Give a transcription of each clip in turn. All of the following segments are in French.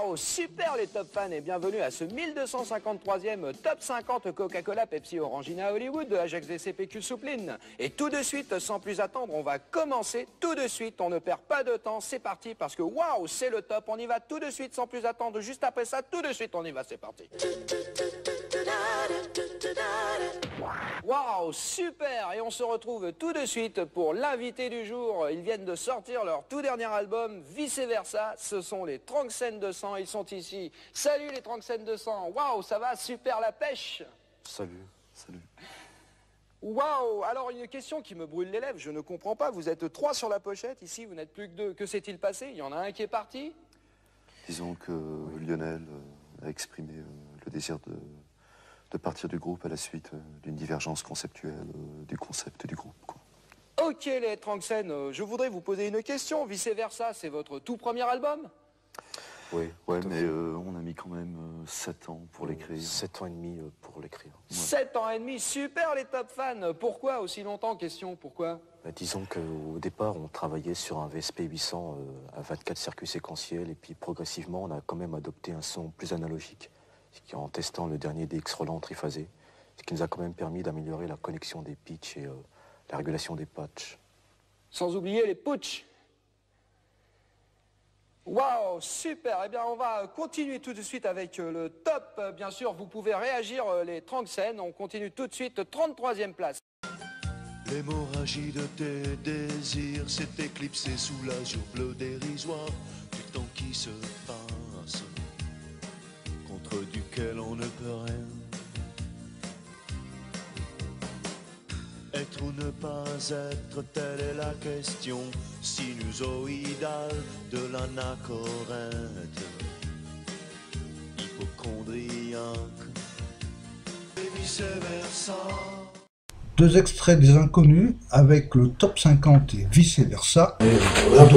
Waouh, super les top fans et bienvenue à ce 1253e top 50 Coca-Cola Pepsi Orangina Hollywood de Ajax DCPQ Soupline. Et tout de suite, sans plus attendre, on va commencer tout de suite, on ne perd pas de temps, c'est parti parce que waouh, c'est le top, on y va tout de suite sans plus attendre, juste après ça, tout de suite on y va, c'est parti. Waouh, super! Et on se retrouve tout de suite pour l'invité du jour. Ils viennent de sortir leur tout dernier album, Vice Versa. Ce sont les Tranxène de sang, ils sont ici. Salut les Tranxène de sang! Waouh, ça va? Super la pêche! Salut, salut. Waouh! Alors une question qui me brûle les lèvres, je ne comprends pas. Vous êtes 3 sur la pochette, ici vous n'êtes plus que 2. Que s'est-il passé? Il y en a un qui est parti? Disons que Lionel a exprimé le désir de partir du groupe à la suite d'une divergence conceptuelle du concept du groupe, quoi. Ok les Tranxène, je voudrais vous poser une question. Vice Versa, c'est votre tout premier album? Oui, ouais, mais on a mis quand même 7 ans pour l'écrire. 7 ans et demi pour l'écrire. Ouais. 7 ans et demi, super les top fans. Pourquoi aussi longtemps? Question, pourquoi? Disons qu'au départ, on travaillait sur un VSP 800 à 24 circuits séquentiels et puis progressivement, on a quand même adopté un son plus analogique, en testant le dernier DX Roland triphasé, ce qui nous a quand même permis d'améliorer la connexion des pitchs et la régulation des patchs. Sans oublier les putsch. Waouh, super. Eh bien, on va continuer tout de suite avec le top. Bien sûr, vous pouvez réagir les Tranxène. On continue tout de suite, 33e place. L'hémorragie de tes désirs s'est éclipsée sous l'azur bleu dérisoire du temps qui se passe, contre duquel on ne peut rien. Être ou ne pas être, telle est la question sinusoïdale de l'anachorète, hypochondriaque et vice-versa. 2 extraits des Inconnus avec le top 50 et vice versa. Oui, super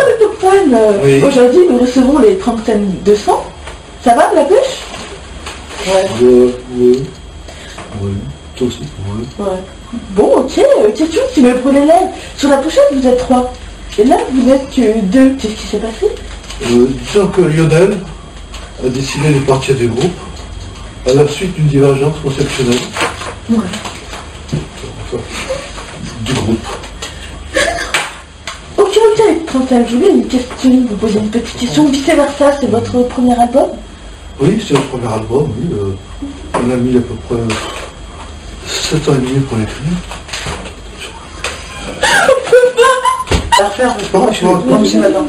le top fan. Oui. Aujourd'hui, nous recevons les Tranxène 200. Ça va, la pêche? Ouais. Oui, toi aussi. Ouais. Bon, ok. Question qui me brûle les lèvres. Sur la pochette, vous êtes 3. Et là, vous n'êtes que 2. Qu'est-ce qui s'est passé? Disons que Lionel a décidé de partir du groupe à la suite d'une divergence conceptuelle. Ouais. Du groupe. Ok, Tranxène, je voulais une question, vous poser une petite question. Vice versa, c'est votre premier album? Oui, c'est notre premier album, oui. On a mis à peu près 7 ans et demi pour l'écrire. À faire, non, c'est maintenant.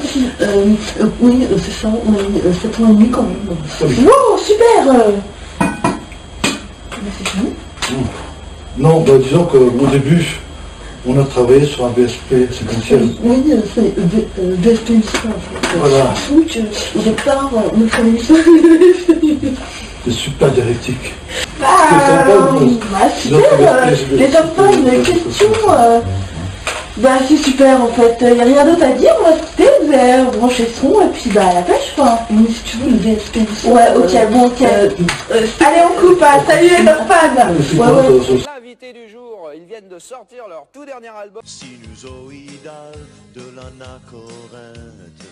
Oui, c'est ça, on a mis 7 ans et demi quand même. Wow, super! Mais c'est fini? Non, bah, disons qu'au début, on a travaillé sur un VSP séquentiel. Oui, c'est VSP 800 en fait. Voilà. Donc, au départ, on a travaillé sur C'est super dialectique. super! Les top fans, question. Bah c'est super en fait, il n'y a rien d'autre à dire, on va écouter, vous allez brancher le son et puis bah à la pêche quoi. Mais si tu veux le VSP. Ouais, ok, bon ok. Allez on coupe, hein. Salut les top fans. L'invité du jour, ils viennent de sortir leur tout dernier album. Sinusoïdale de l'anachorète.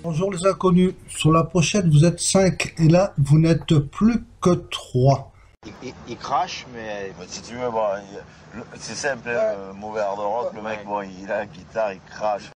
Bonjour les Inconnus. Sur la pochette, vous êtes 5 et là, vous n'êtes plus que 3. Il crache, mais... Si tu veux, bon, c'est simple, mauvais hard rock, le mec, bon, il a la guitare, il crache.